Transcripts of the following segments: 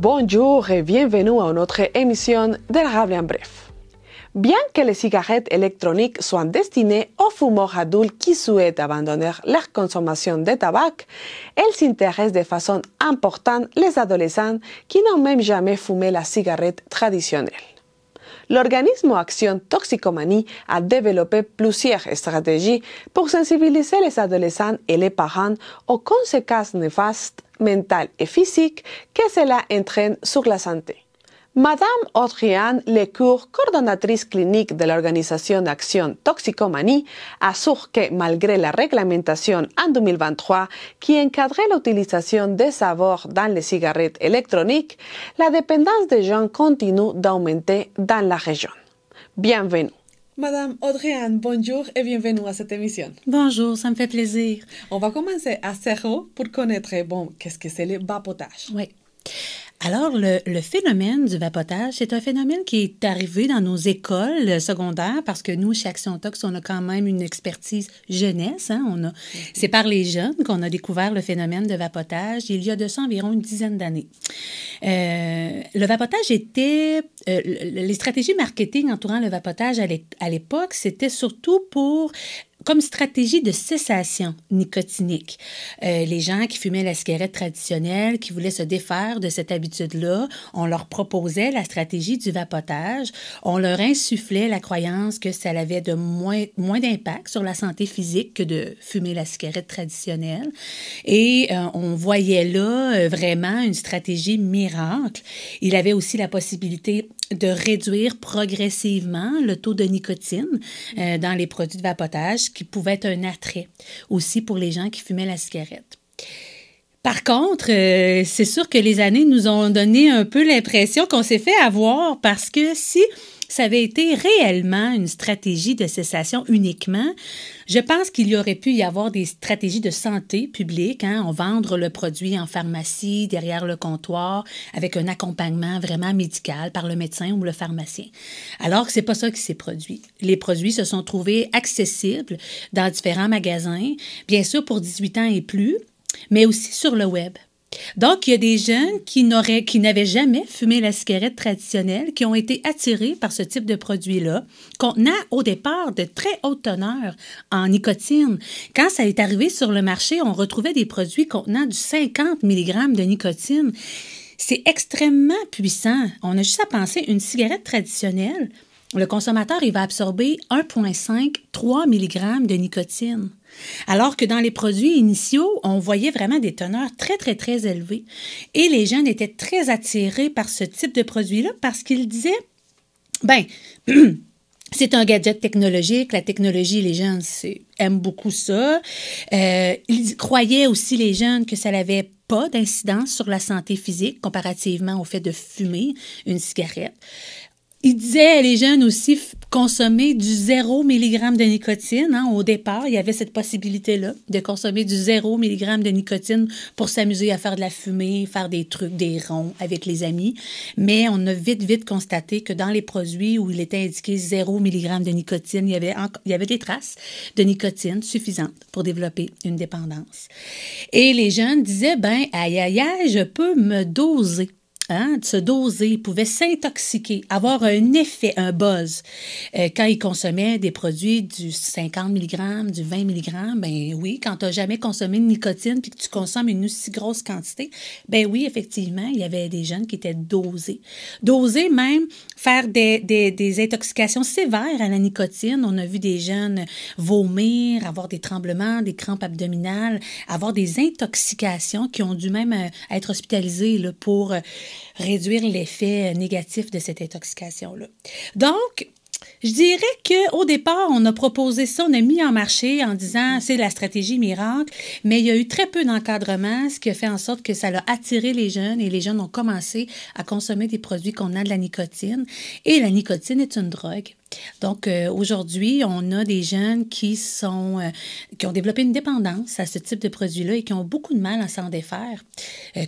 Bonjour et bienvenue à notre émission de Rable en bref. Bien que les cigarettes électroniques soient destinées aux fumeurs adultes qui souhaitent abandonner leur consommation de tabac, elles intéressent de façon importante les adolescents qui n'ont même jamais fumé la cigarette traditionnelle. L'organisme Action Toxicomanie a développé plusieurs stratégies pour sensibiliser les adolescents et les parents aux conséquences néfastes mentales et physiques que cela entraîne sur la santé. Madame Audrey-Anne Lecour, coordonnatrice clinique de l'organisation Action Toxicomanie, assure que malgré la réglementation en 2023 qui encadrait l'utilisation des saveurs dans les cigarettes électroniques, la dépendance des jeunes continue d'augmenter dans la région. Bienvenue. Madame Audrey-Anne, bonjour et bienvenue à cette émission. Bonjour, ça me fait plaisir. On va commencer à zéro pour connaître, qu'est-ce que c'est le vapotage? Oui. Alors, le phénomène du vapotage, c'est un phénomène qui est arrivé dans nos écoles secondaires parce que nous, chez Action Tox, on a quand même une expertise jeunesse. C'est par les jeunes qu'on a découvert le phénomène de vapotage il y a de ça environ une dizaine d'années. Le vapotage était... les stratégies marketing entourant le vapotage à l'époque, c'était surtout comme stratégie de cessation nicotinique. Les gens qui fumaient la cigarette traditionnelle, qui voulaient se défaire de cette habitude-là, on leur proposait la stratégie du vapotage. On leur insufflait la croyance que ça avait de moins d'impact sur la santé physique que de fumer la cigarette traditionnelle. Et on voyait là vraiment une stratégie miracle. Il avait aussi la possibilité de réduire progressivement le taux de nicotine dans les produits de vapotage, qui pouvait être un attrait aussi pour les gens qui fumaient la cigarette. Par contre, c'est sûr que les années nous ont donné un peu l'impression qu'on s'est fait avoir parce que si ça avait été réellement une stratégie de cessation uniquement, je pense qu'il y aurait pu y avoir des stratégies de santé publique, on vendre le produit en pharmacie, derrière le comptoir, avec un accompagnement vraiment médical par le médecin ou le pharmacien. Alors que c'est pas ça qui s'est produit. Les produits se sont trouvés accessibles dans différents magasins, bien sûr pour 18 ans et plus, mais aussi sur le web. Donc, il y a des jeunes qui n'avaient jamais fumé la cigarette traditionnelle, qui ont été attirés par ce type de produit-là, contenant au départ de très hautes teneurs en nicotine. Quand ça est arrivé sur le marché, on retrouvait des produits contenant du 50 mg de nicotine. C'est extrêmement puissant. On a juste à penser, une cigarette traditionnelle, le consommateur, il va absorber 1,5-3 mg de nicotine. Alors que dans les produits initiaux, on voyait vraiment des teneurs très, très, très élevées. Et les jeunes étaient très attirés par ce type de produit-là parce qu'ils disaient, c'est un gadget technologique. La technologie, les jeunes aiment beaucoup ça. Ils croyaient aussi, les jeunes, que ça n'avait pas d'incidence sur la santé physique comparativement au fait de fumer une cigarette. Il disait, les jeunes aussi, consommer du 0 mg de nicotine. Au départ, il y avait cette possibilité-là de consommer du 0 mg de nicotine pour s'amuser à faire de la fumée, faire des trucs, des ronds avec les amis. Mais on a vite constaté que dans les produits où il était indiqué 0 mg de nicotine, il y avait des traces de nicotine suffisantes pour développer une dépendance. Et les jeunes disaient, aïe, je peux me doser. De se doser, ils pouvaient s'intoxiquer, avoir un effet, un buzz. Quand ils consommaient des produits du 50 mg, du 20 mg, oui, quand tu n'as jamais consommé de nicotine puis que tu consommes une aussi grosse quantité, oui, effectivement, il y avait des jeunes qui étaient dosés. Dosés même, faire des intoxications sévères à la nicotine. On a vu des jeunes vomir, avoir des tremblements, des crampes abdominales, avoir des intoxications qui ont dû même être hospitalisés là, pour réduire l'effet négatif de cette intoxication-là. Donc, je dirais qu'au départ, on a proposé ça, on a mis en marché en disant c'est la stratégie miracle, mais il y a eu très peu d'encadrement, ce qui a fait en sorte que ça a attiré les jeunes et les jeunes ont commencé à consommer des produits contenant de la nicotine. Et la nicotine est une drogue. Donc, aujourd'hui, on a des jeunes qui ont développé une dépendance à ce type de produit-là et qui ont beaucoup de mal à s'en défaire.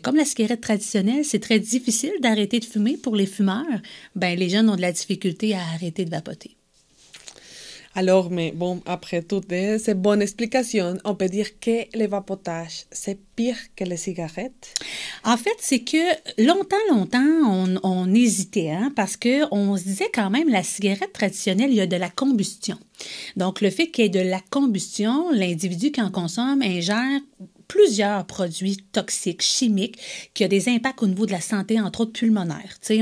Comme la cigarette traditionnelle, c'est très difficile d'arrêter de fumer pour les fumeurs. Les jeunes ont de la difficulté à arrêter de vapoter. Alors, mais bon, après toutes ces bonnes explications, on peut dire que le vapotage, c'est pire que les cigarettes? En fait, c'est que longtemps, on hésitait, hein, parce qu'on se disait quand même, la cigarette traditionnelle, il y a de la combustion. Donc, le fait qu'il y ait de la combustion, l'individu qui en consomme ingère plusieurs produits toxiques, chimiques, qui ont des impacts au niveau de la santé, entre autres pulmonaire. Tu sais,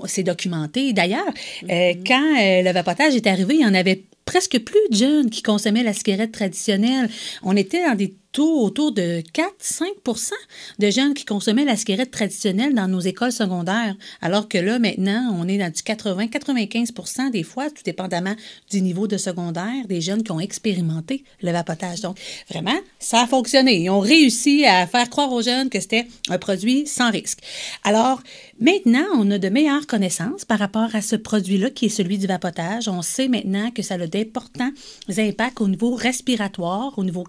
c'est documenté. D'ailleurs, quand le vapotage est arrivé, il y en avait presque plus de jeunes qui consommaient la cigarette traditionnelle. On était dans des taux autour de 4-5% de jeunes qui consommaient la cigarette traditionnelle dans nos écoles secondaires, alors que là, maintenant, on est dans du 80-95% des fois, tout dépendamment du niveau de secondaire, des jeunes qui ont expérimenté le vapotage. Donc, vraiment, ça a fonctionné. Ils ont réussi à faire croire aux jeunes que c'était un produit sans risque. Alors, maintenant, on a de meilleures connaissances par rapport à ce produit-là qui est celui du vapotage. On sait maintenant que ça a d'importants impacts au niveau respiratoire, au niveau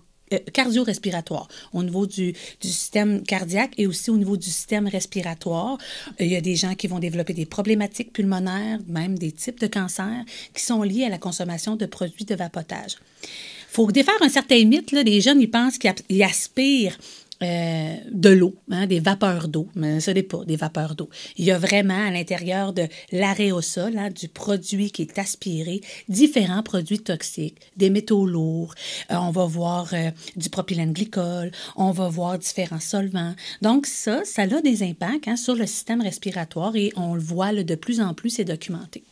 cardio-respiratoire, au niveau du système cardiaque et aussi au niveau du système respiratoire. Il y a des gens qui vont développer des problématiques pulmonaires, même des types de cancers qui sont liés à la consommation de produits de vapotage. Il faut défaire un certain mythe, là. Les jeunes, ils pensent qu'ils aspirent de l'eau, hein, des vapeurs d'eau, mais ce n'est pas des vapeurs d'eau. Il y a vraiment à l'intérieur de l'aérosol, hein, du produit qui est aspiré, différents produits toxiques, des métaux lourds, on va voir du propylène glycol, on va voir différents solvants. Donc ça a des impacts, hein, sur le système respiratoire et on le voit là, de plus en plus, c'est documenté.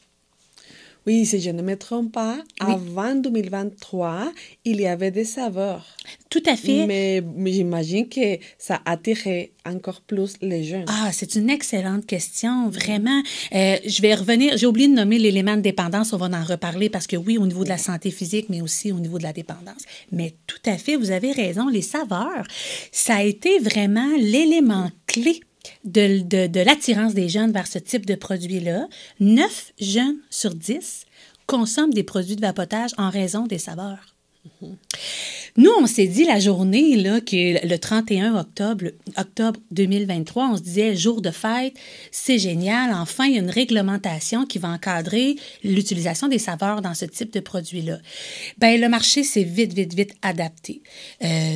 Oui, si je ne me trompe pas, oui. Avant 2023, il y avait des saveurs. Tout à fait. Mais j'imagine que ça attirait encore plus les jeunes. Ah, c'est une excellente question, vraiment. Je vais revenir, j'ai oublié de nommer l'élément de dépendance, on va en reparler parce que oui, au niveau de la santé physique, mais aussi au niveau de la dépendance. Mais tout à fait, vous avez raison, les saveurs, ça a été vraiment l'élément clé de l'attirance des jeunes vers ce type de produit-là. 9 jeunes sur 10 consomment des produits de vapotage en raison des saveurs. Nous, on s'est dit la journée, là, que le 31 octobre 2023, on se disait jour de fête, c'est génial, enfin, il y a une réglementation qui va encadrer l'utilisation des saveurs dans ce type de produit-là. Bien, le marché s'est vite adapté.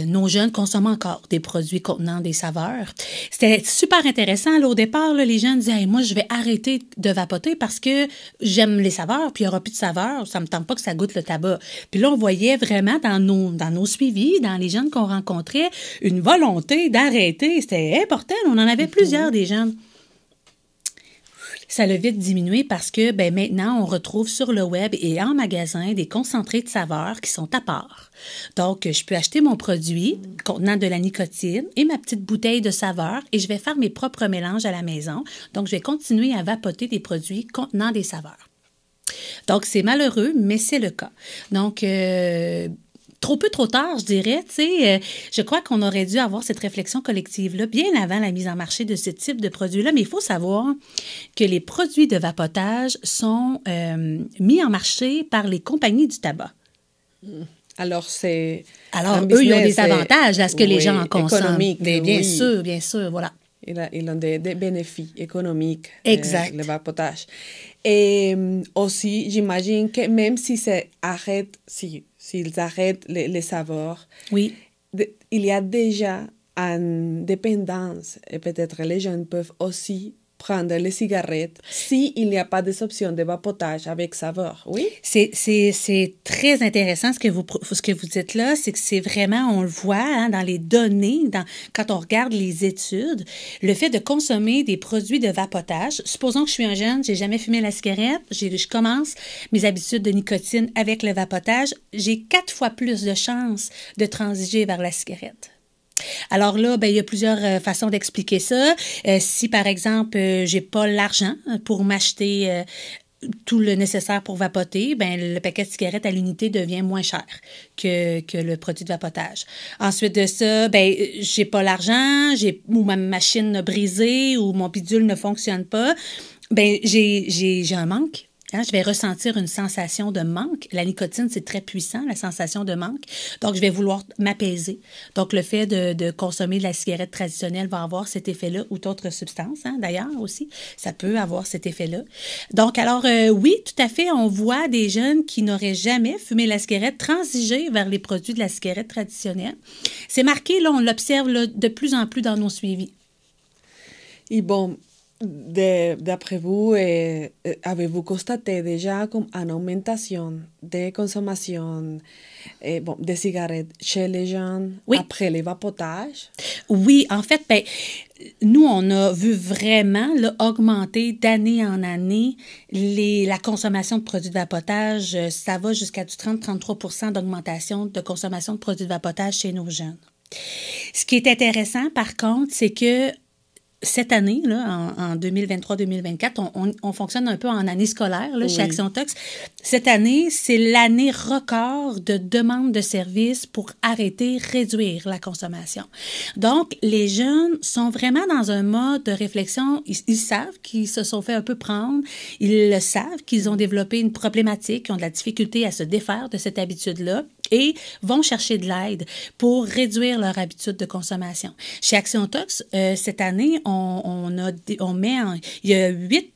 Nos jeunes consomment encore des produits contenant des saveurs. C'était super intéressant. Là, au départ, là, les jeunes disaient hey, « moi, je vais arrêter de vapoter parce que j'aime les saveurs, puis il n'y aura plus de saveurs, ça ne me tente pas que ça goûte le tabac. » Puis là, on voyait vraiment dans nos suivis, dans les jeunes qu'on rencontrait, une volonté d'arrêter. C'était important. On en avait plusieurs des jeunes. Ça a vite diminué parce que maintenant, on retrouve sur le web et en magasin des concentrés de saveurs qui sont à part. Donc, je peux acheter mon produit contenant de la nicotine et ma petite bouteille de saveur et je vais faire mes propres mélanges à la maison. Donc, je vais continuer à vapoter des produits contenant des saveurs. Donc, c'est malheureux, mais c'est le cas. Donc, trop peu, trop tard, je dirais. Tu sais, je crois qu'on aurait dû avoir cette réflexion collective-là bien avant la mise en marché de ce type de produit-là. Mais il faut savoir que les produits de vapotage sont mis en marché par les compagnies du tabac. Alors, eux, ils ont des avantages à ce que les gens en consomment. Bien sûr, voilà. Ils ont des bénéfices économiques, exact. Le vapotage. Et aussi, j'imagine que même si s'ils arrêtent les saveurs, oui. Il y a déjà une dépendance et peut-être les jeunes peuvent aussi prendre les cigarettes s'il n'y a pas des options de vapotage avec saveur, oui? C'est très intéressant ce que vous dites là, c'est que c'est vraiment, on le voit hein, dans les données, quand on regarde les études, le fait de consommer des produits de vapotage, supposons que je suis un jeune, j'ai jamais fumé la cigarette, je commence mes habitudes de nicotine avec le vapotage, j'ai 4 fois plus de chances de transiger vers la cigarette. Alors là, il y a plusieurs façons d'expliquer ça. Si, par exemple, j'ai pas l'argent pour m'acheter tout le nécessaire pour vapoter, le paquet de cigarettes à l'unité devient moins cher que le produit de vapotage. Ensuite de ça, j'ai pas l'argent, ou ma machine a brisé, ou mon bidule ne fonctionne pas, j'ai un manque Hein, je vais ressentir une sensation de manque. La nicotine, c'est très puissant, la sensation de manque. Donc, je vais vouloir m'apaiser. Donc, le fait de consommer de la cigarette traditionnelle va avoir cet effet-là, ou d'autres substances, hein, d'ailleurs aussi, ça peut avoir cet effet-là. Donc, alors, oui, tout à fait, on voit des jeunes qui n'auraient jamais fumé la cigarette transiger vers les produits de la cigarette traditionnelle. C'est marqué, là, on l'observe là, de plus en plus dans nos suivis. Et bon, d'après vous, avez-vous constaté déjà comme une augmentation de consommation de cigarettes chez les jeunes après les vapotages? Oui, en fait, nous, on a vu vraiment là, augmenter d'année en année la consommation de produits de vapotage. Ça va jusqu'à du 30-33 % d'augmentation de consommation de produits de vapotage chez nos jeunes. Ce qui est intéressant, par contre, c'est que cette année, là, en 2023-2024, on fonctionne un peu en année scolaire là, chez Action Tox. Cette année, c'est l'année record de demande de services pour arrêter, réduire la consommation. Donc, les jeunes sont vraiment dans un mode de réflexion. Ils savent qu'ils se sont fait un peu prendre. Ils le savent qu'ils ont développé une problématique, qu'ils ont de la difficulté à se défaire de cette habitude-là, et vont chercher de l'aide pour réduire leur habitude de consommation. Chez Action Tox, cette année, il y a 8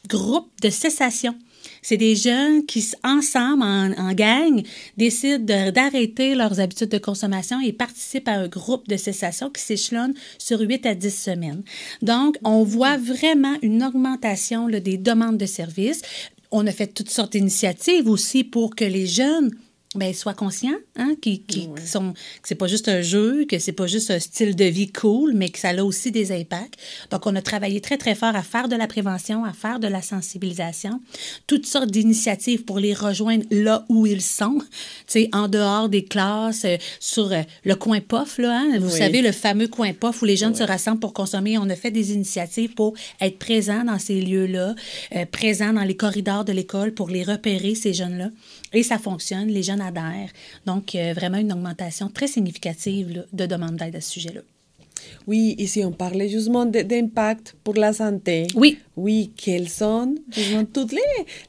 groupes de cessation. C'est des jeunes qui, ensemble, en gang, décident d'arrêter leurs habitudes de consommation et participent à un groupe de cessation qui s'échelonne sur 8 à 10 semaines. Donc, on voit vraiment une augmentation là, des demandes de services. On a fait toutes sortes d'initiatives aussi pour que les jeunes soient conscients, hein, que c'est pas juste un jeu, que c'est pas juste un style de vie cool, mais que ça a aussi des impacts. Donc, on a travaillé très, très fort à faire de la prévention, à faire de la sensibilisation, toutes sortes d'initiatives pour les rejoindre là où ils sont, tu sais, en dehors des classes, sur le coin POF, là, hein, vous savez, le fameux coin POF où les jeunes se rassemblent pour consommer. On a fait des initiatives pour être présents dans ces lieux-là, présents dans les corridors de l'école pour les repérer, ces jeunes-là. Et ça fonctionne, les jeunes adhèrent. Donc, vraiment une augmentation très significative là, de demande d'aide à ce sujet-là. Oui, ici on parlait justement d'impact pour la santé. Oui. Oui, quelles sont justement toutes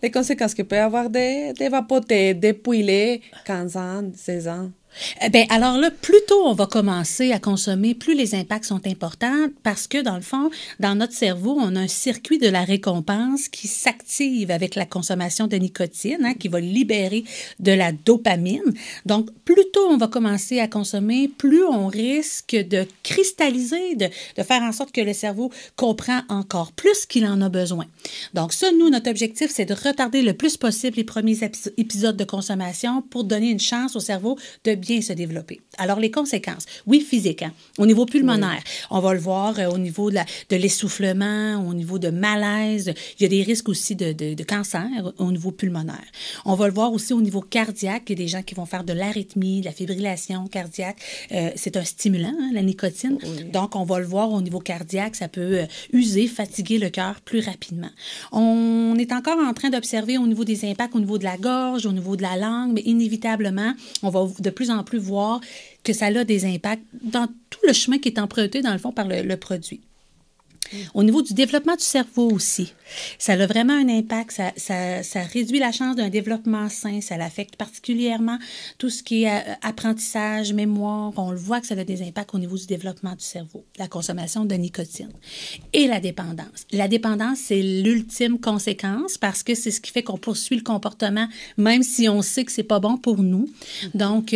les conséquences que peut avoir de vapoter depuis les 15 ans, 16 ans? Alors là, plus tôt on va commencer à consommer, plus les impacts sont importants parce que, dans le fond, dans notre cerveau, on a un circuit de la récompense qui s'active avec la consommation de nicotine, hein, qui va libérer de la dopamine. Donc, plus tôt on va commencer à consommer, plus on risque de cristalliser, de faire en sorte que le cerveau comprend encore plus qu'il en a besoin. Donc ça, nous, notre objectif, c'est de retarder le plus possible les premiers épisodes de consommation pour donner une chance au cerveau de bien se développer. Alors, les conséquences, oui, physiques, hein, au niveau pulmonaire, on va le voir au niveau de l'essoufflement, au niveau de malaise, il y a des risques aussi de cancer au niveau pulmonaire. On va le voir aussi au niveau cardiaque, il y a des gens qui vont faire de l'arythmie, de la fibrillation cardiaque. C'est un stimulant, hein, la nicotine. Oui. Donc, on va le voir au niveau cardiaque, ça peut user, fatiguer le cœur plus rapidement. On est encore en train d'observer au niveau des impacts, au niveau de la gorge, au niveau de la langue, mais inévitablement, on va de plus en plus voir que ça a des impacts dans tout le chemin qui est emprunté, dans le fond, par le produit. Au niveau du développement du cerveau aussi, ça a vraiment un impact, ça réduit la chance d'un développement sain, ça l'affecte particulièrement tout ce qui est apprentissage, mémoire, on le voit que ça a des impacts au niveau du développement du cerveau, la consommation de nicotine. Et la dépendance. La dépendance, c'est l'ultime conséquence parce que c'est ce qui fait qu'on poursuit le comportement, même si on sait que c'est pas bon pour nous. Donc,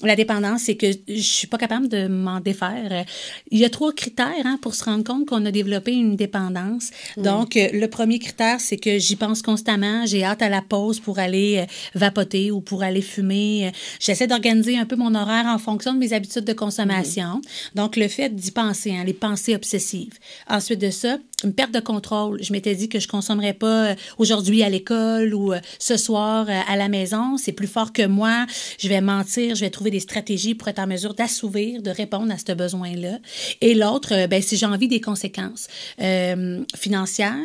la dépendance, c'est que je suis pas capable de m'en défaire. Il y a 3 critères hein, pour se rendre compte qu'on a développé une dépendance. Donc, le premier critère, c'est que j'y pense constamment. J'ai hâte à la pause pour aller vapoter ou pour aller fumer. J'essaie d'organiser un peu mon horaire en fonction de mes habitudes de consommation. Donc, le fait d'y penser, hein, les pensées obsessives. Ensuite de ça, une perte de contrôle. Je m'étais dit que je ne consommerais pas aujourd'hui à l'école ou ce soir à la maison. C'est plus fort que moi. Je vais mentir, je vais trouver des stratégies pour être en mesure d'assouvir, de répondre à ce besoin-là. Et l'autre, si j'ai envie des conséquences financières,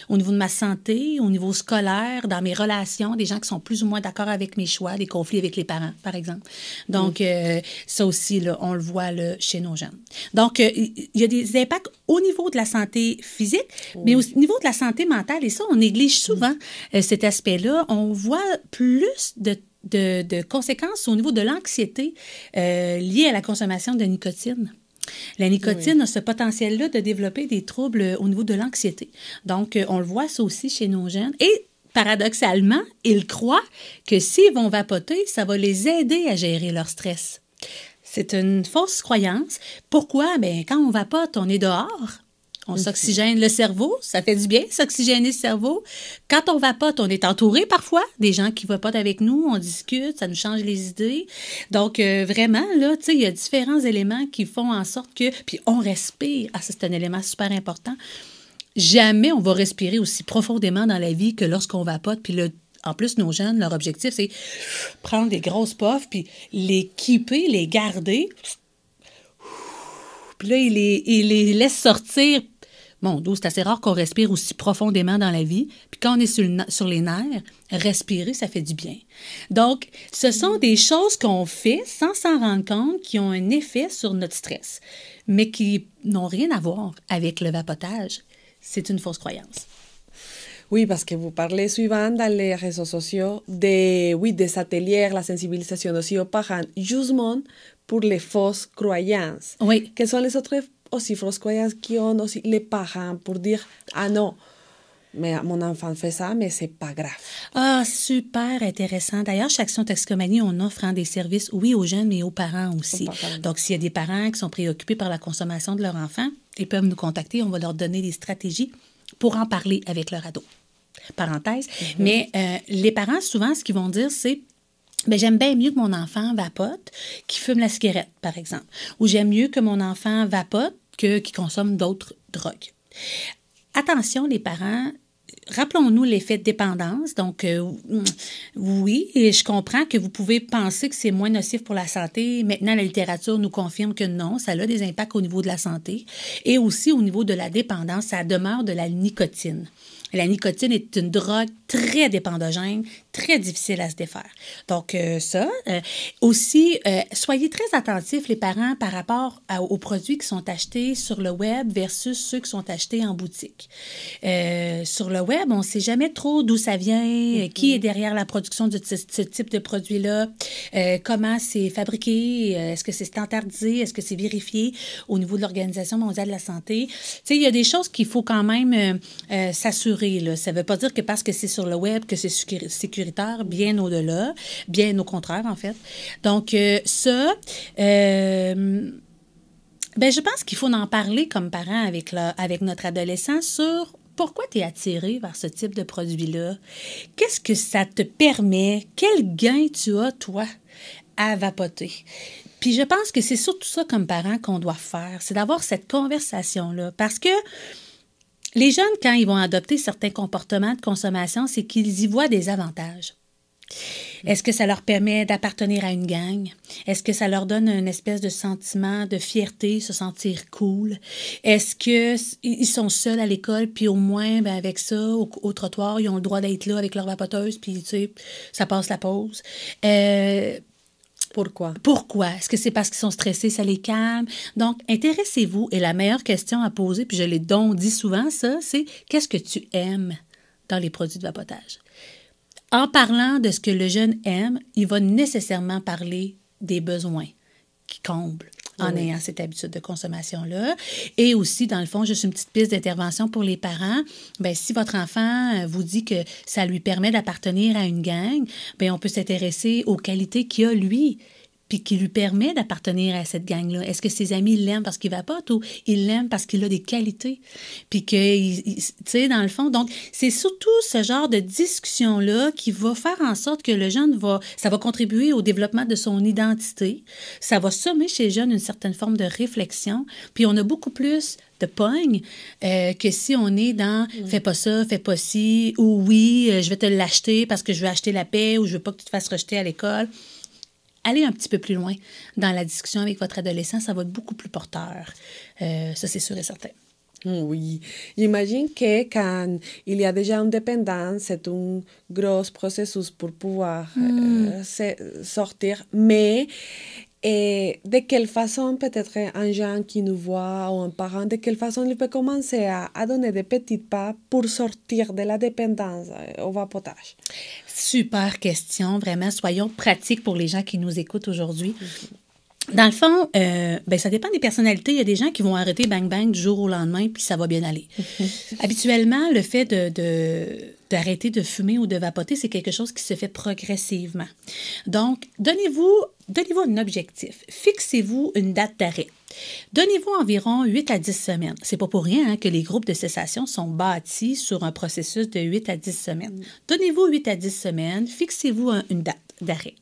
au niveau de ma santé, au niveau scolaire, dans mes relations, des gens qui sont plus ou moins d'accord avec mes choix, des conflits avec les parents, par exemple. Donc, ça aussi, là, on le voit là, chez nos jeunes. Donc, il y a des impacts au niveau de la santé physique, mais au niveau de la santé mentale. Et ça, on néglige souvent cet aspect-là. On voit plus de conséquences au niveau de l'anxiété liée à la consommation de nicotine. La nicotine a ce potentiel-là de développer des troubles au niveau de l'anxiété. Donc, on le voit ça aussi chez nos jeunes. Et paradoxalement, ils croient que s'ils vont vapoter, ça va les aider à gérer leur stress. C'est une fausse croyance. Pourquoi? Bien, quand on vapote, on est dehors. On s'oxygène le cerveau, ça fait du bien, s'oxygéner le cerveau. Quand on vapote, on est entouré parfois des gens qui vapotent avec nous, on discute, ça nous change les idées. Donc, vraiment, là, tu sais, il y a différents éléments qui font en sorte que... Puis, on respire. Ah, ça, c'est un élément super important. Jamais on va respirer aussi profondément dans la vie que lorsqu'on vapote. Puis, en plus, nos jeunes, leur objectif, c'est prendre des grosses puffs, puis les keeper, les garder. Puis là, il les laisse sortir. Mon Dieu, c'est assez rare qu'on respire aussi profondément dans la vie. Puis quand on est sur les nerfs, respirer, ça fait du bien. Donc, ce sont des choses qu'on fait sans s'en rendre compte qui ont un effet sur notre stress, mais qui n'ont rien à voir avec le vapotage. C'est une fausse croyance. Oui, parce que vous parlez souvent dans les réseaux sociaux des ateliers, la sensibilisation aussi aux parents, justement pour les fausses croyances. Oui. Quelles sont les autres aussi fausses croyances qui ont aussi les parents pour dire « Ah non, mais mon enfant fait ça, mais c'est pas grave. » Ah, super intéressant. D'ailleurs, chez Action Toxicomanie, on offre des services, oui, aux jeunes, mais aux parents aussi. Donc, s'il y a des parents qui sont préoccupés par la consommation de leur enfant, ils peuvent nous contacter. On va leur donner des stratégies pour en parler avec leur ado. Parenthèse. Mais les parents, souvent, ce qu'ils vont dire, c'est bien, j'aime bien mieux que mon enfant vapote qu'il fume la cigarette, par exemple. Ou j'aime mieux que mon enfant vapote qu'il consomme d'autres drogues. Attention, les parents, rappelons-nous l'effet de dépendance. Donc, oui, je comprends que vous pouvez penser que c'est moins nocif pour la santé. Maintenant, la littérature nous confirme que non, ça a des impacts au niveau de la santé. Et aussi au niveau de la dépendance, ça demeure de la nicotine. La nicotine est une drogue très dépendogène, très difficile à se défaire. Donc, aussi, soyez très attentifs, les parents, par rapport aux produits qui sont achetés sur le web versus ceux qui sont achetés en boutique. Sur le web, on ne sait jamais trop d'où ça vient, qui est derrière la production de ce type de produit-là, comment c'est fabriqué, est-ce que c'est standardisé, est-ce que c'est vérifié au niveau de l'Organisation mondiale de la santé. Tu sais, il y a des choses qu'il faut quand même s'assurer. Là. Ça ne veut pas dire que parce que c'est sur le web que c'est sécuritaire, bien au-delà, bien au contraire, en fait. Donc, je pense qu'il faut en parler comme parent avec notre adolescent sur pourquoi tu es attiré vers ce type de produit-là. Qu'est-ce que ça te permet? Quel gain tu as, toi, à vapoter? Puis je pense que c'est surtout ça comme parent qu'on doit faire, c'est d'avoir cette conversation-là. Parce que les jeunes, quand ils vont adopter certains comportements de consommation, c'est qu'ils y voient des avantages. Est-ce que ça leur permet d'appartenir à une gang? Est-ce que ça leur donne une espèce de sentiment de fierté, se sentir cool? Est-ce qu'ils sont seuls à l'école, puis au moins, ben avec ça, au trottoir, ils ont le droit d'être là avec leur vapoteuse, puis tu sais, ça passe la pause. Pourquoi? Pourquoi? Est-ce que c'est parce qu'ils sont stressés, ça les calme? Donc, intéressez-vous. Et la meilleure question à poser, puis je l'ai donc dit souvent, ça, c'est qu'est-ce que tu aimes dans les produits de vapotage? En parlant de ce que le jeune aime, il va nécessairement parler des besoins qui comblent en ayant cette habitude de consommation-là. Et aussi, dans le fond, juste une petite piste d'intervention pour les parents. Bien, si votre enfant vous dit que ça lui permet d'appartenir à une gang, bien, on peut s'intéresser aux qualités qu'il a, lui, puis qui lui permet d'appartenir à cette gang-là. Est-ce que ses amis l'aiment parce qu'il vapote ou il l'aime parce qu'il a des qualités? Puis que, tu sais, dans le fond, donc, c'est surtout ce genre de discussion-là qui va faire en sorte que le jeune ça va contribuer au développement de son identité. Ça va sommer chez le jeune une certaine forme de réflexion. Puis on a beaucoup plus de pogne que si on est dans « fais pas ça, fais pas ci » ou « oui, je vais te l'acheter parce que je veux acheter la paix » ou « je veux pas que tu te fasses rejeter à l'école ». Allez un petit peu plus loin dans la discussion avec votre adolescent, ça va être beaucoup plus porteur. Ça, c'est sûr et certain. Oui, j'imagine que quand il y a déjà une dépendance, c'est un gros processus pour pouvoir sortir, mais Et de quelle façon, peut-être un jeune qui nous voit ou un parent, de quelle façon il peut commencer à donner des petits pas pour sortir de la dépendance au vapotage? Super question, vraiment. Soyons pratiques pour les gens qui nous écoutent aujourd'hui. Dans le fond, ça dépend des personnalités. Il y a des gens qui vont arrêter bang-bang du jour au lendemain, puis ça va bien aller. Habituellement, le fait d'arrêter de fumer ou de vapoter, c'est quelque chose qui se fait progressivement. Donc, donnez-vous un objectif. Fixez-vous une date d'arrêt. Donnez-vous environ 8 à 10 semaines. C'est pas pour rien que les groupes de cessation sont bâtis sur un processus de 8 à 10 semaines. Donnez-vous 8 à 10 semaines, fixez-vous une date d'arrêt.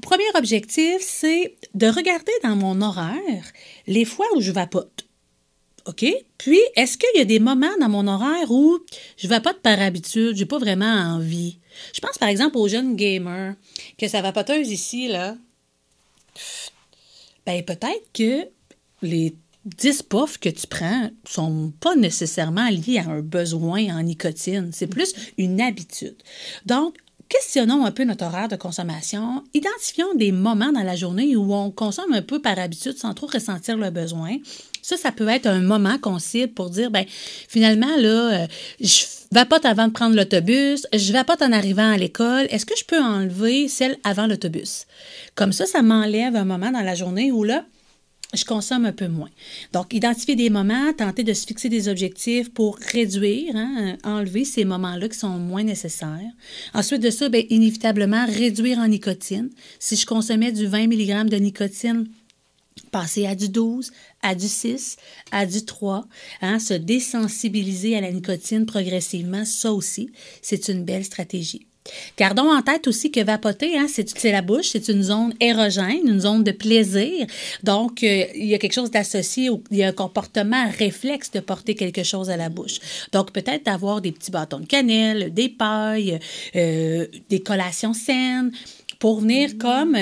Premier objectif, c'est de regarder dans mon horaire les fois où je vapote. OK? Puis, est-ce qu'il y a des moments dans mon horaire où je vapote par habitude, j'ai pas vraiment envie? Je pense par exemple aux jeunes gamers, que sa vapoteuse ici, là, peut-être que les 10 puffs que tu prends sont pas nécessairement liés à un besoin en nicotine. C'est plus une habitude. Donc, questionnons un peu notre horaire de consommation. Identifions des moments dans la journée où on consomme un peu par habitude sans trop ressentir le besoin. Ça peut être un moment qu'on cible pour dire, finalement, là, je vapote avant de prendre l'autobus, je vapote en arrivant à l'école. Est-ce que je peux enlever celle avant l'autobus? Comme ça m'enlève un moment dans la journée où, là, je consomme un peu moins. Donc, identifier des moments, tenter de se fixer des objectifs pour réduire, enlever ces moments-là qui sont moins nécessaires. Ensuite de ça, inévitablement, réduire en nicotine. Si je consommais du 20 mg de nicotine, passer à du 12, à du 6, à du 3, se désensibiliser à la nicotine progressivement, ça aussi, c'est une belle stratégie. Gardons en tête aussi que vapoter, c'est la bouche, c'est une zone érogène, une zone de plaisir. Donc, il y a quelque chose d'associé, il y a un comportement réflexe de porter quelque chose à la bouche. Donc, peut-être d'avoir des petits bâtons de cannelle, des pailles, des collations saines, pour venir comme,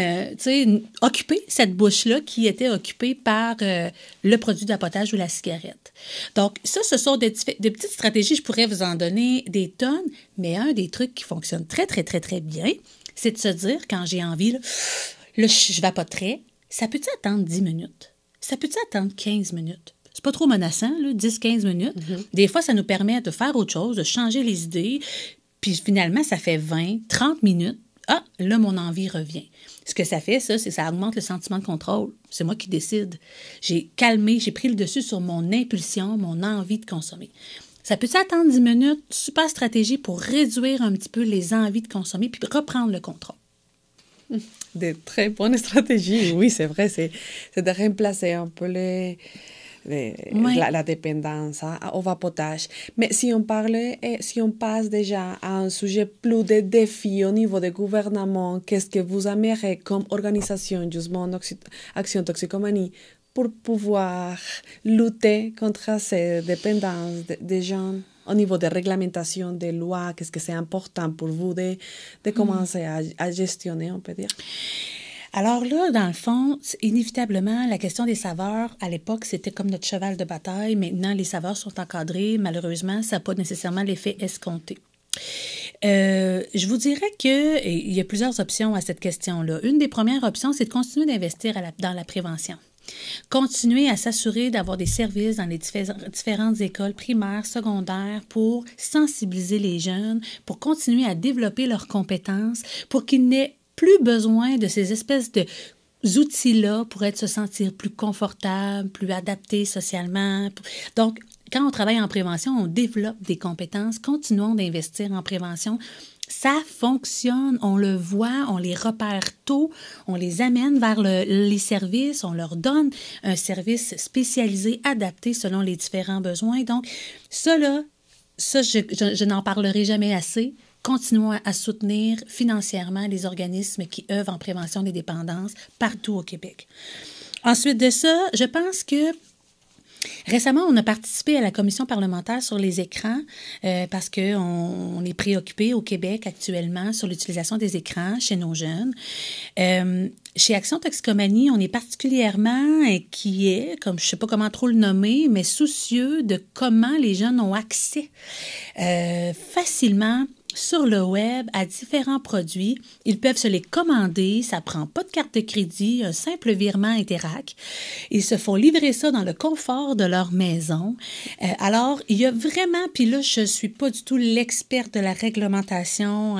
occuper cette bouche-là qui était occupée par le produit de vapotage ou la cigarette. Donc, ce sont des petites stratégies, je pourrais vous en donner des tonnes, mais un des trucs qui fonctionne très, très, très, très bien, c'est de se dire, quand j'ai envie, là, je vapoterais, ça peut-tu attendre 10 minutes? Ça peut-tu attendre 15 minutes? C'est pas trop menaçant, 10-15 minutes. Des fois, ça nous permet de faire autre chose, de changer les idées, puis finalement, ça fait 20-30 minutes. Ah, là, mon envie revient. Ce que ça fait, c'est que ça augmente le sentiment de contrôle. C'est moi qui décide. J'ai calmé, j'ai pris le dessus sur mon impulsion, mon envie de consommer. Ça peut attendre 10 minutes? Super stratégie pour réduire un petit peu les envies de consommer puis reprendre le contrôle. Des très bonnes stratégies, oui, c'est vrai. C'est de remplacer un peu la dépendance au vapotage. Mais si on passe déjà à un sujet plus de défis au niveau du gouvernement, qu'est-ce que vous aimeriez comme organisation, justement, Action Toxicomanie, pour pouvoir lutter contre ces dépendances des jeunes au niveau de réglementation des lois? Qu'est-ce que c'est important pour vous de commencer à gestionner, on peut dire? Alors là, dans le fond, inévitablement, la question des saveurs, à l'époque, c'était comme notre cheval de bataille. Maintenant, les saveurs sont encadrées. Malheureusement, ça n'a pas nécessairement l'effet escompté. Je vous dirais qu'il y a plusieurs options à cette question-là. Une des premières options, c'est de continuer d'investir dans la prévention. Continuer à s'assurer d'avoir des services dans les différentes écoles primaires, secondaires pour sensibiliser les jeunes, pour continuer à développer leurs compétences, pour qu'ils n'aient plus besoin de ces espèces de outils-là pour se sentir plus confortable, plus adapté socialement. Donc, quand on travaille en prévention, on développe des compétences. Continuons d'investir en prévention. Ça fonctionne, on le voit, on les repère tôt, on les amène vers les services, on leur donne un service spécialisé, adapté selon les différents besoins. Donc, je n'en parlerai jamais assez. Continuons à soutenir financièrement les organismes qui œuvrent en prévention des dépendances partout au Québec. Ensuite de ça, je pense que récemment, on a participé à la commission parlementaire sur les écrans parce qu'on est préoccupé au Québec actuellement sur l'utilisation des écrans chez nos jeunes. Chez Action Toxicomanie, on est particulièrement inquiet, comme je ne sais pas comment trop le nommer, mais soucieux de comment les jeunes ont accès facilement sur le web à différents produits. Ils peuvent se les commander, ça prend pas de carte de crédit, un simple virement Interac. Ils se font livrer ça dans le confort de leur maison. Alors, il y a vraiment, puis là, je suis pas du tout l'experte de la réglementation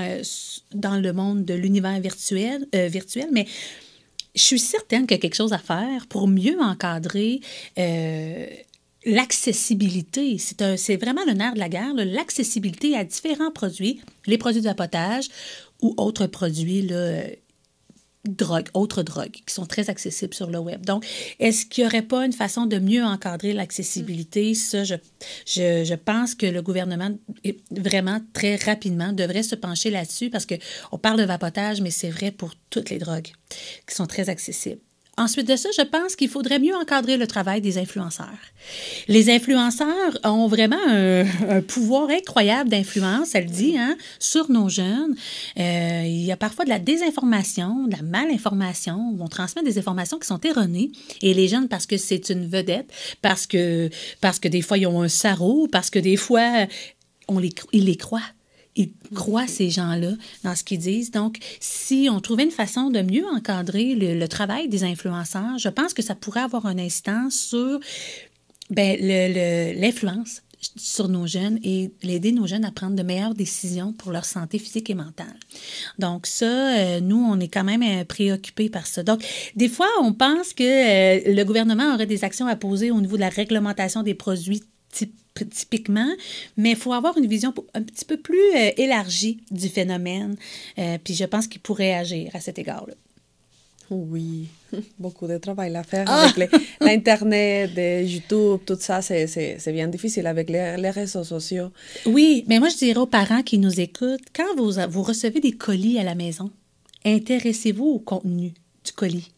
dans le monde de l'univers virtuel, mais je suis certaine qu'il y a quelque chose à faire pour mieux encadrer l'accessibilité. C'est vraiment le nerf de la guerre, là, l'accessibilité à différents produits, les produits de vapotage ou autres produits, là, autres drogues qui sont très accessibles sur le web. Donc, est-ce qu'il n'y aurait pas une façon de mieux encadrer l'accessibilité? Ça, je pense que le gouvernement, vraiment très rapidement, devrait se pencher là-dessus parce qu'on parle de vapotage, mais c'est vrai pour toutes les drogues qui sont très accessibles. Ensuite de ça, je pense qu'il faudrait mieux encadrer le travail des influenceurs. Les influenceurs ont vraiment un pouvoir incroyable d'influence, elle dit, hein, sur nos jeunes. Il y a parfois de la désinformation, de la malinformation, où on transmet des informations qui sont erronées. Et les jeunes, parce que c'est une vedette, parce que des fois, ils ont un sarrau, parce que des fois, ils les croient. Ils croient, ces gens-là, dans ce qu'ils disent. Donc, si on trouvait une façon de mieux encadrer le travail des influenceurs, je pense que ça pourrait avoir une incidence sur l'influence sur nos jeunes et aider nos jeunes à prendre de meilleures décisions pour leur santé physique et mentale. Donc ça, nous, on est quand même préoccupés par ça. Donc, des fois, on pense que le gouvernement aurait des actions à poser au niveau de la réglementation des produits typiquement, mais il faut avoir une vision un petit peu plus élargie du phénomène. Puis je pense qu'il pourrait agir à cet égard-là. Oui, beaucoup de travail à faire avec l'Internet, YouTube, tout ça, c'est bien difficile avec les réseaux sociaux. Oui, mais moi, je dirais aux parents qui nous écoutent, quand vous recevez des colis à la maison, intéressez-vous au contenu du colis.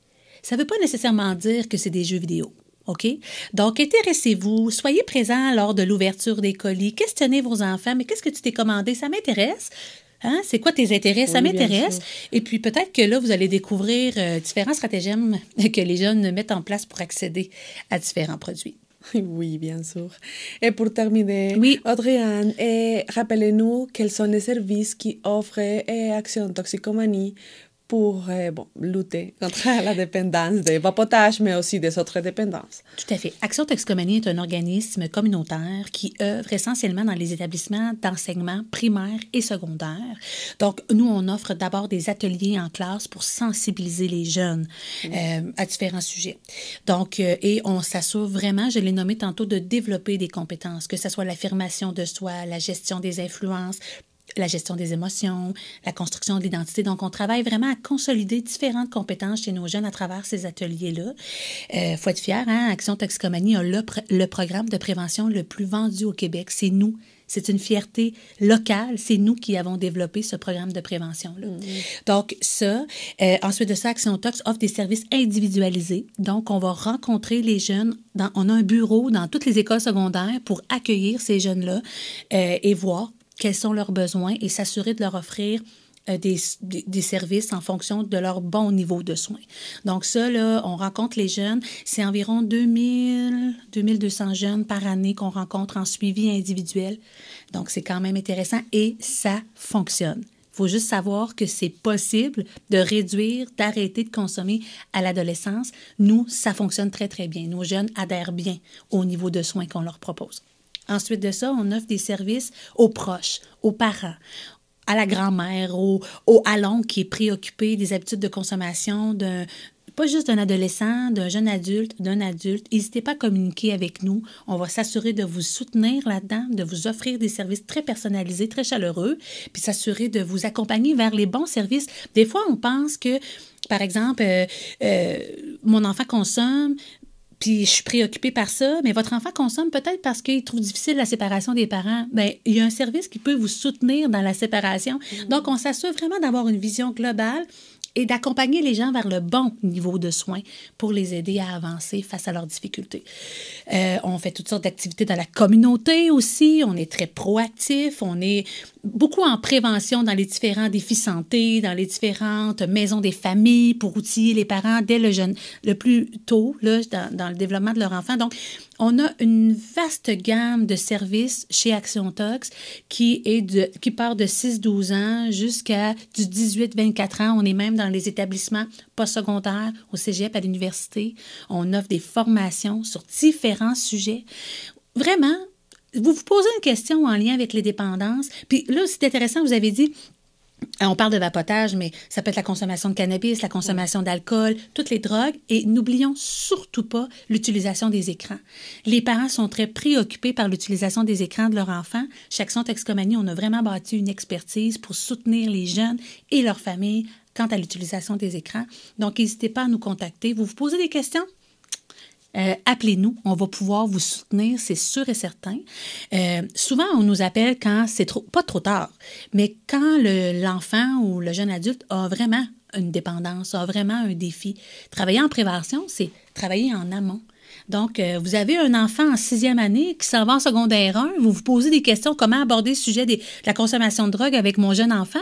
Ça ne veut pas nécessairement dire que c'est des jeux vidéo. OK? Donc, intéressez-vous, soyez présents lors de l'ouverture des colis, questionnez vos enfants, mais qu'est-ce que tu t'es commandé? Ça m'intéresse. Hein? C'est quoi tes intérêts? Ça m'intéresse. Et puis, peut-être que là, vous allez découvrir différents stratagèmes que les jeunes mettent en place pour accéder à différents produits. Oui, bien sûr. Et pour terminer, oui. Audrey-Anne, rappelez-nous quels sont les services qui offrent Action Toxicomanie pour lutter contre la dépendance des vapotages, mais aussi des autres dépendances. Tout à fait. Action Toxicomanie est un organisme communautaire qui œuvre essentiellement dans les établissements d'enseignement primaire et secondaire. Donc, nous, on offre d'abord des ateliers en classe pour sensibiliser les jeunes à différents sujets. Donc, et on s'assure vraiment, je l'ai nommé tantôt, de développer des compétences, que ce soit l'affirmation de soi, la gestion des influences, la gestion des émotions, la construction de l'identité. Donc, on travaille vraiment à consolider différentes compétences chez nos jeunes à travers ces ateliers-là. Faut être fier, hein? Action Toxicomanie a le programme de prévention le plus vendu au Québec. C'est nous. C'est une fierté locale. C'est nous qui avons développé ce programme de prévention-là. Donc, ça. Ensuite de ça, Action Tox offre des services individualisés. Donc, on va rencontrer les jeunes. On a un bureau dans toutes les écoles secondaires pour accueillir ces jeunes-là et voir quels sont leurs besoins et s'assurer de leur offrir des services en fonction de leur bon niveau de soins. Donc ça, là, on rencontre les jeunes. C'est environ 2200 jeunes par année qu'on rencontre en suivi individuel. Donc, c'est quand même intéressant et ça fonctionne. Il faut juste savoir que c'est possible de réduire, d'arrêter de consommer à l'adolescence. Nous, ça fonctionne très, très bien. Nos jeunes adhèrent bien au niveau de soins qu'on leur propose. Ensuite de ça, on offre des services aux proches, aux parents, à la grand-mère, à l'oncle qui est préoccupé des habitudes de consommation pas juste d'un adolescent, d'un jeune adulte, d'un adulte. N'hésitez pas à communiquer avec nous. On va s'assurer de vous soutenir là-dedans, de vous offrir des services très personnalisés, très chaleureux, puis s'assurer de vous accompagner vers les bons services. Des fois, on pense que, par exemple, mon enfant consomme, puis je suis préoccupée par ça, mais votre enfant consomme peut-être parce qu'il trouve difficile la séparation des parents. Bien, il y a un service qui peut vous soutenir dans la séparation. Donc, on s'assure vraiment d'avoir une vision globale et d'accompagner les gens vers le bon niveau de soins pour les aider à avancer face à leurs difficultés. On fait toutes sortes d'activités dans la communauté aussi. On est très proactif. On est beaucoup en prévention dans les différents défis santé, dans les différentes maisons des familles pour outiller les parents dès le plus tôt là, dans le développement de leur enfant. Donc, on a une vaste gamme de services chez Action Tox qui part de 6-12 ans jusqu'à du 18-24 ans. On est même dans les établissements postsecondaires, au cégep, à l'université. On offre des formations sur différents sujets. Vraiment, vous vous posez une question en lien avec les dépendances. Puis là, c'est intéressant, vous avez dit, on parle de vapotage, mais ça peut être la consommation de cannabis, la consommation d'alcool, toutes les drogues. Et n'oublions surtout pas l'utilisation des écrans. Les parents sont très préoccupés par l'utilisation des écrans de leurs enfants. Chez Action Toxicomanie, on a vraiment bâti une expertise pour soutenir les jeunes et leurs familles quant à l'utilisation des écrans. Donc, n'hésitez pas à nous contacter. Vous vous posez des questions? Appelez-nous, on va pouvoir vous soutenir, c'est sûr et certain. Souvent, on nous appelle quand c'est pas trop tard, mais quand l'enfant ou le jeune adulte a vraiment une dépendance, a vraiment un défi. Travailler en prévention, c'est travailler en amont. Donc, vous avez un enfant en 6e année qui s'en va en secondaire 1, vous vous posez des questions, comment aborder le sujet de la consommation de drogue avec mon jeune enfant?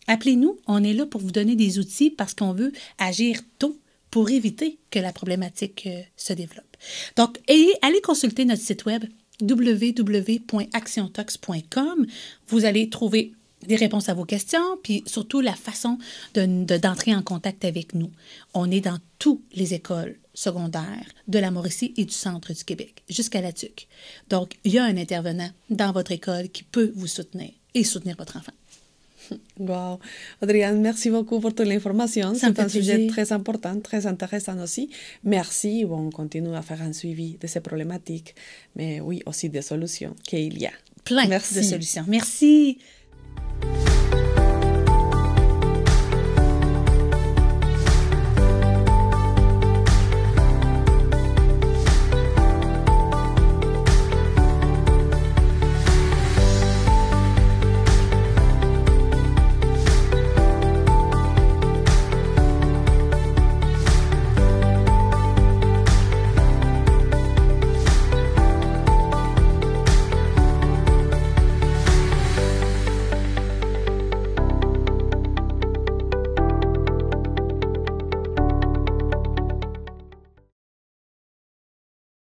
Appelez-nous, on est là pour vous donner des outils parce qu'on veut agir tôt pour éviter que la problématique se développe. Donc, allez consulter notre site web www.actiontox.com. Vous allez trouver des réponses à vos questions, puis surtout la façon d'entrer en contact avec nous. On est dans toutes les écoles secondaires de la Mauricie et du centre du Québec, jusqu'à la TUC. Donc, il y a un intervenant dans votre école qui peut vous soutenir et soutenir votre enfant. Wow. Audrey-Anne, merci beaucoup pour toute l'information. C'est un sujet très important, très intéressant aussi. Merci. On continue à faire un suivi de ces problématiques, mais oui, aussi des solutions qu'il y a. Plein de solutions. Merci.